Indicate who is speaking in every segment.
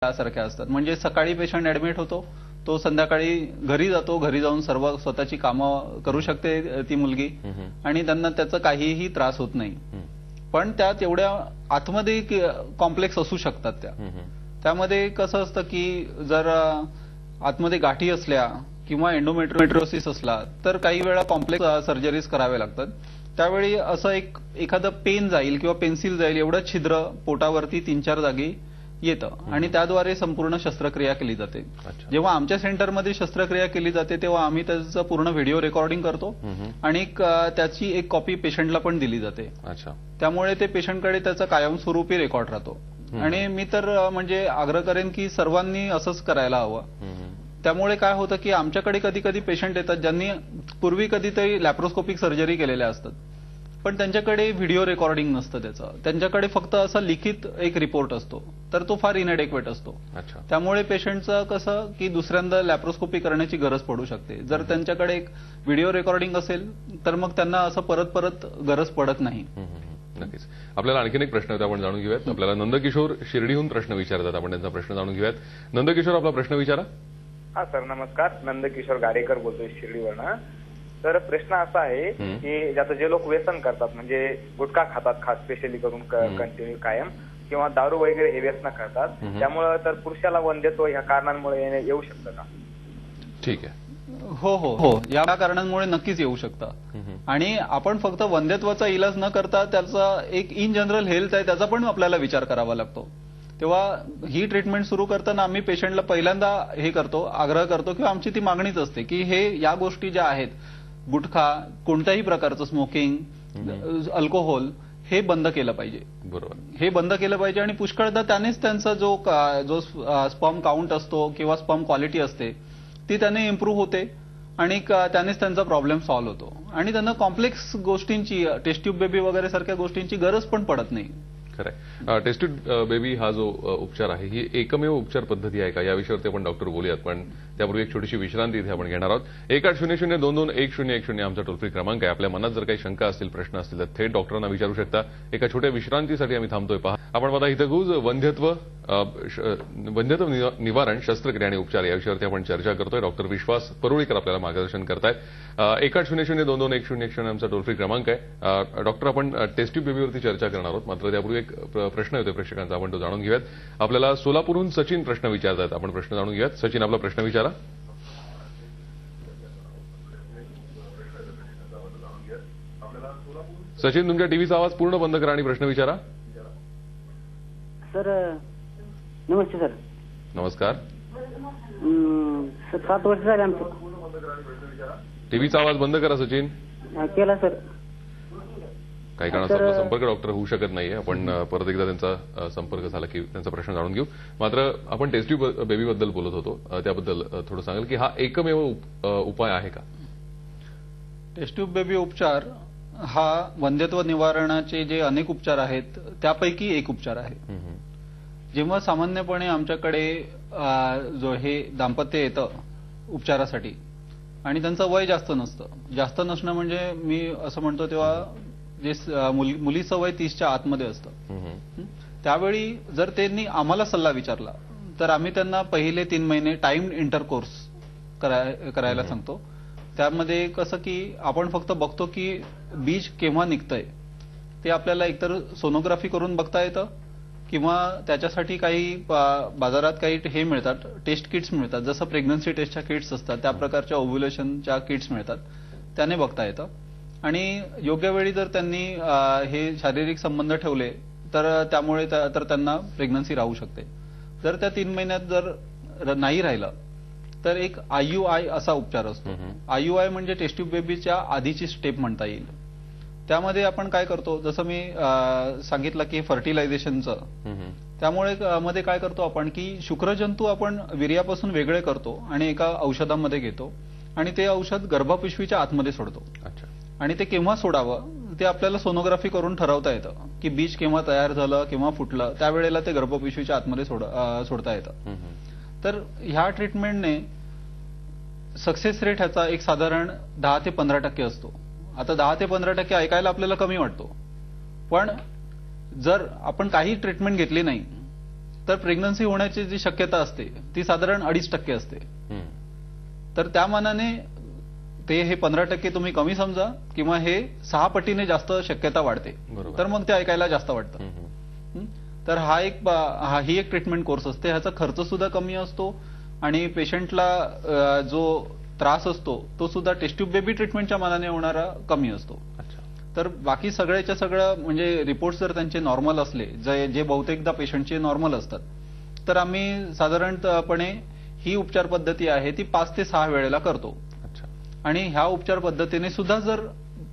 Speaker 1: त्यासारख्या असतात. म्हणजे सकाळी पेशंट ऍडमिट होतो, तो संध्याकाळी घरी जातो, घरी जाऊन सर्व स्वतःची कामं करू शकते ती मुलगी आणि त्यांना त्याचा काहीही त्रास होत नाही. पण त्यात एवढ्या आतमध्ये कॉम्प्लेक्स असू शकतात त्यामध्ये कसं असतं की जर आतमध्ये गाठी असल्या किंवा एंडोमेट्रियोसिस असला तर काही वेळा कॉम्प्लेक्स सर्जरीज करावे लागतात. त्यावेळी असं एखादं पेन जाईल किंवा पेन्सिल जाईल एवढं छिद्र पोटावरती 3-4 जागी येतं आणि त्याद्वारे संपूर्ण शस्त्रक्रिया केली जाते. जेव्हा आमच्या सेंटरमध्ये शस्त्रक्रिया केली जाते तेव्हा आम्ही त्याचं पूर्ण व्हिडिओ रेकॉर्डिंग करतो आणि त्याची एक कॉपी पेशंटला पण दिली जाते. त्यामुळे ते पेशंटकडे त्याचा कायमस्वरूपी रेकॉर्ड राहतो. आणि मी तर म्हणजे आग्रह करेन की सर्वांनी असंच करायला हवं. त्यामुळे काय होतं की आमच्याकडे कधी कधी पेशंट येतात ज्यांनी पूर्वी कधीतरी लॅप्रोस्कोपिक सर्जरी केलेल्या असतात, पण त्यांच्याकडे व्हिडिओ रेकॉर्डिंग नसतं त्याचं. त्यांच्याकडे फक्त असा लिखित एक रिपोर्ट असतो, तर तो फार इनएडेक्वेट असतो. त्यामुळे पेशंटचं कसं की दुसऱ्यांदा लॅप्रोस्कोपी करण्याची गरज पडू शकते. जर त्यांच्याकडे एक व्हिडिओ रेकॉर्डिंग असेल तर मग त्यांना असं परत परत गरज पडत नाही.
Speaker 2: नक्कीच. आपल्याला आणखीन एक प्रश्न होता, आपण जाणून घेऊयात. आपल्याला नंदकिशोर शिर्डीहून प्रश्न विचारतात, आपण त्यांचा प्रश्न जाणून घेऊयात. नंदकिशोर, आपला प्रश्न विचारा.
Speaker 3: हा सर, नमस्कार. नंदकिशोर गाडेकर बोलतोय शिर्डीवरनं. तर प्रश्न असा आहे की आता जे लोक व्यसन करतात, म्हणजे गुटखा खातात, खास स्पेशली करून कंटिन्यू कायम, किंवा दारू वगैरे हे व्यसन करतात, त्यामुळे तर पुरुषाला वंध्यत्व ह्या कारणांमुळे येऊ शकतं का?
Speaker 2: ठीक आहे.
Speaker 1: हो हो हो, या कारणांमुळे नक्कीच येऊ शकतं. आणि आपण फक्त वंध्यत्वाचा इलाज न करता त्याचा एक इन जनरल हेल्थ आहे त्याचा पण आपल्याला विचार करावा लागतो. तेव्हा ही ट्रीटमेंट सुरू करताना आम्ही पेशंटला पहिल्यांदा हे करतो, आग्रह करतो किंवा आमची ती मागणीच असते की हे या गोष्टी ज्या आहेत, गुटखा, कोणत्याही प्रकारचं स्मोकिंग, अल्कोहोल, हे बंद केलं पाहिजे.
Speaker 2: बरोबर,
Speaker 1: हे बंद केलं पाहिजे. आणि पुष्कळदा त्यानेच त्यांचा जो स्पर्म काउंट असतो किंवा स्पर्म क्वालिटी असते ती त्याने इम्प्रूव्ह होते आणि त्यानेच त्यांचा प्रॉब्लेम सॉल्व्ह होतो आणि त्यांना कॉम्प्लेक्स गोष्टींची, टेस्ट ट्यूब बेबी वगैरे सारख्या गोष्टींची गरज पण पडत नाही.
Speaker 2: खरंय. टेस्ट ट्यूब बेबी हा जो उपचार आहे, ही एकमेव उपचार पद्धती आहे का, या विषयावरती आपण डॉक्टर बोलूयात. पण त्यापूर्वी एक छोटीशी विश्रांती इथे आपण घेणार आहोत. 1800-22-1010 आमचा टोल फ्री क्रमांक आहे. आपल्या मनात जर काही शंका असतील, प्रश्न असतील तर थेट डॉक्टरांना विचारू शकता. एका छोट्या विश्रांतीसाठी आम्ही थांबतोय. पहा, आपण आता इथं गुज वंध्यत्व निवारण, शस्त्रक्रिया आणि उपचार या विषयावरती आपण चर्चा करतोय. डॉक्टर विश्वास परुळीकर आपल्याला मार्गदर्शन करतायत. 1800-22-1010 आमचा टोल फ्री क्रमांक आहे. डॉक्टर, आपण टेस्ट ट्यूब बेबीवरती चर्चा करणार आहोत, मात्र त्यापूर्वी एक प्रश्न होते प्रेक्षकांचा, आपण तो जाणून घेऊयात. आपल्याला सोलापूरहून सचिन प्रश्न विचारतात, आपण प्रश्न जाणून घेऊयात. सचिन, आपला प्रश्न विचारा. सचिन, तुमच्या टीव्हीचा आवाज पूर्ण बंद करा आणि प्रश्न विचारा.
Speaker 4: सर नमस्ते. सर
Speaker 2: नमस्कार.
Speaker 4: 7 वर्ष झाले आमचं.
Speaker 2: टीव्हीचा आवाज बंद करा सचिन.
Speaker 4: केला सर.
Speaker 2: काही कारणास्तव संपर्क डॉक्टर होऊ शकत नाहीये. आपण परत एकदा त्यांचा संपर्क झाला की त्यांचा प्रश्न जाणून घेऊ. मात्र आपण टेस्ट ट्यूब बेबीबद्दल बोलत होतो, त्याबद्दल थोडं सांगाल की हा एकमेव उपाय आहे का?
Speaker 1: टेस्ट ट्यूब बेबी उपचार हा वंध्यत्व निवारणाचे जे अनेक उपचार आहेत त्यापैकी एक उपचार आहे. जेव्हा सामान्यपणे आमच्याकडे जो हे दाम्पत्य येतं उपचारासाठी आणि त्यांचं वय जास्त नसणं म्हणजे मी असं म्हणतो, तेव्हा जे मुलीचं वय 30च्या आतमध्ये असतं, त्यावेळी जर त्यांनी आम्हाला सल्ला विचारला तर आम्ही त्यांना पहिले 3 महिने टाइम इंटरकोर्स करायला सांगतो. त्यामध्ये कसं की आपण फक्त बघतो की बीज केव्हा निघतंय ते आपल्याला एकतर सोनोग्राफी करून बघता येतं किंवा त्याच्यासाठी काही बाजारात काही हे मिळतात, टेस्ट किट्स मिळतात. जसं प्रेग्नन्सी टेस्टच्या किट्स असतात त्या प्रकारच्या ओव्ह्युलेशनच्या किट्स मिळतात, त्याने बघता येतं. आणि योग्य वेळी जर त्यांनी हे शारीरिक संबंध ठेवले तर त्यामुळे तर त्यांना प्रेग्नन्सी राहू शकते. जर त्या 3 महिन्यात जर नाही राहिलं तर एक IUI असा उपचार असतो. IUI म्हणजे टेस्ट ट्यूब बेबीच्या आधीची स्टेप म्हणता येईल. त्यामध्ये आपण काय करतो, जसं मी सांगितलं की फर्टिलायझेशनचं, त्यामुळे मध्ये काय करतो आपण की शुक्रजंतू आपण वीर्यापासून वेगळे करतो आणि एका औषधामध्ये घेतो आणि ते औषध गर्भपिशवीच्या आतमध्ये सोडतो. आणि ते केव्हा सोडावं ते आपल्याला सोनोग्राफी करून ठरवता येतं की बीज केव्हा तयार झालं, केव्हा फुटलं, त्यावेळेला ते गर्भपिशवीच्या आतमध्ये सोडता येतं. तर ह्या ट्रीटमेंटने सक्सेस रेट ह्याचा एक साधारण 10 ते 15% असतो. आता 10 ते 15% ऐकायला आपल्याला कमी वाटतो, पण जर आपण काही ट्रीटमेंट घेतली नाही तर प्रेग्नन्सी होण्याची जी शक्यता असते ती साधारण 2.5% असते.
Speaker 2: हम्म.
Speaker 1: तर त्या मानाने ते हे 15% तुम्ही कमी समजा किंवा हे 6 पटीने जास्त शक्यता वाढते.
Speaker 2: बरोबर.
Speaker 1: तर मग ते ऐकायला जास्त वाटतं.
Speaker 2: हम्म.
Speaker 1: तर ही एक ट्रीटमेंट कोर्स असते. ह्याचा खर्च सुद्धा कमी असतो आणि पेशंटला जो त्रास असतो तो सुद्धा टेस्ट ट्यूब बेबी ट्रीटमेंटच्या मानाने होणारा कमी असतो.
Speaker 2: अच्छा.
Speaker 1: तर बाकी सगळ्याच्या सगळं म्हणजे रिपोर्ट जर त्यांचे नॉर्मल असले जे बहुतेकदा पेशंटचे नॉर्मल असतात तर आम्ही साधारणपणे ही उपचार पद्धती आहे ती 5 ते 6 वेळेला करतो.
Speaker 2: अच्छा.
Speaker 1: आणि ह्या उपचार पद्धतीने सुद्धा जर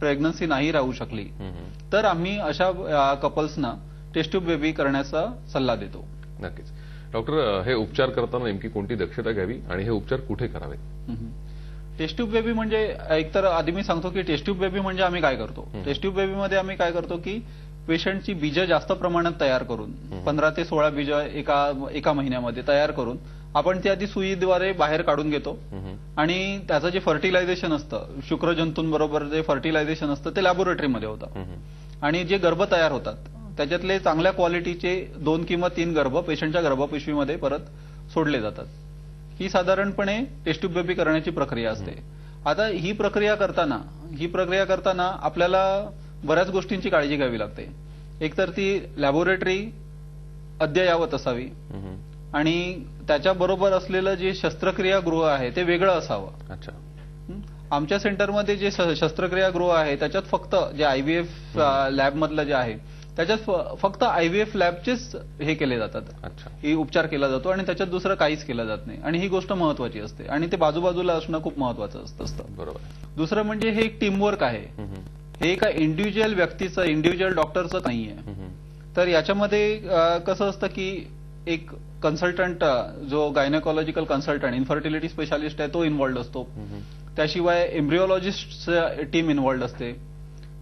Speaker 1: प्रेग्नन्सी नाही राहू शकली
Speaker 2: हम्म.
Speaker 1: तर आम्ही अशा कपल्सना टेस्ट ट्यूब बेबी करण्याचा सल्ला देतो.
Speaker 2: नक्कीच. डॉक्टर, हे उपचार करताना नेमकी कोणती दक्षता घ्यावी आणि हे उपचार कुठे करावेत?
Speaker 1: टेस्ट ट्यूब बेबी म्हणजे एकतर आधी मी सांगतो की टेस्ट ट्यूब बेबी म्हणजे आम्ही काय करतो. टेस्ट ट्यूब बेबीमध्ये आम्ही काय करतो की पेशंटची बीजं जास्त प्रमाणात तयार करून 15 ते 16 बीजं एका महिन्यामध्ये तयार करून आपण ती आधी सुईद्वारे बाहेर काढून घेतो आणि त्याचं जे फर्टिलायझेशन असतं शुक्रजंतूंबरोबर जे फर्टिलायझेशन असतं ते लॅबोरेटरीमध्ये होतं आणि जे गर्भ तयार होतात त्याच्यातले चांगल्या क्वालिटीचे 2 किंवा 3 गर्भ पेशंटच्या गर्भपिशवीमध्ये परत सोडले जातात. ही साधारणपणे टेस्ट ट्यूब बेबी करण्याची प्रक्रिया असते. आता ही प्रक्रिया करताना आपल्याला बऱ्याच गोष्टींची काळजी घ्यावी लागते. एकतर ती लॅबोरेटरी अद्ययावत असावी आणि त्याच्याबरोबर असलेलं जे शस्त्रक्रियागृह आहे ते वेगळं असावं.
Speaker 2: अच्छा.
Speaker 1: आमच्या सेंटरमध्ये जे शस्त्रक्रियागृह आहे त्याच्यात फक्त जे आयव्हीएफ लॅबमधलं जे आहे त्याच्यात फक्त आयव्हीएफ लॅबचेच हे केले जातात.
Speaker 2: अच्छा.
Speaker 1: ही उपचार केला जातो आणि त्याच्यात दुसरं काहीच केलं जात नाही आणि ही गोष्ट महत्वाची असते आणि ते बाजूबाजूला असणं खूप महत्वाचं असतं.
Speaker 2: बरोबर.
Speaker 1: दुसरं म्हणजे हे एक टीमवर्क आहे. हे एका इंडिव्हिज्युअल व्यक्तीचं इंडिव्हिज्युअल डॉक्टरचं नाहीये. तर याच्यामध्ये कसं असतं की एक कन्सल्टंट जो गायनेकॉलॉजिकल कन्सल्टंट इन्फर्टिलिटी स्पेशालिस्ट आहे तो इन्व्हॉल्ड असतो. त्याशिवाय एम्ब्रिओलॉजिस्ट टीम इन्व्हॉल्ड असते.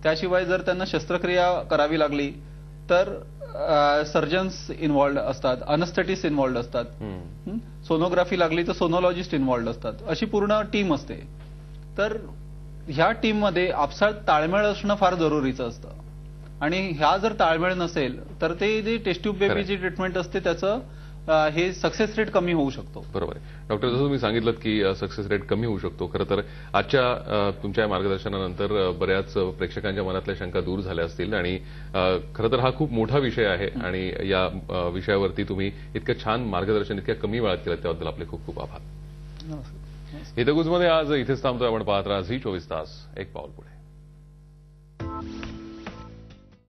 Speaker 1: त्याशिवाय जर त्यांना शस्त्रक्रिया करावी लागली तर सर्जन्स इन्व्हॉल्ड असतात, अनस्थेटिस्ट इन्व्हॉल्ड असतात, सोनोग्राफी लागली तर सोनोलॉजिस्ट इन्व्हॉल्ड असतात. अशी पूर्ण टीम असते. तर ह्या टीममध्ये आपसात ताळमेळ असणं फार जरुरीचं असतं आणि ह्या जर ताळमेळ नसेल तर ते जे टेस्ट ट्यूब बेबीची ट्रीटमेंट असते त्याचं हे सक्सेस रेट कमी होऊ शकतो.
Speaker 2: बरोबर आहे. डॉक्टर, जसं तुम्ही सांगितलं की सक्सेस रेट कमी होऊ शकतो. खरं तर आजच्या तुमच्या मार्गदर्शनानंतर बऱ्याच प्रेक्षकांच्या मनातल्या शंका दूर झाल्या असतील आणि खरं तर हा खूप मोठा विषय आहे आणि या विषयावरती तुम्ही इतकं छान मार्गदर्शन इतक्या कमी वेळात केलं त्याबद्दल आपले खूप खूप आभार. इथं गुजमध्ये आज इथेच थांबतोय. आपण पाहत राहा झी 24 तास, एक पाऊल पुढे.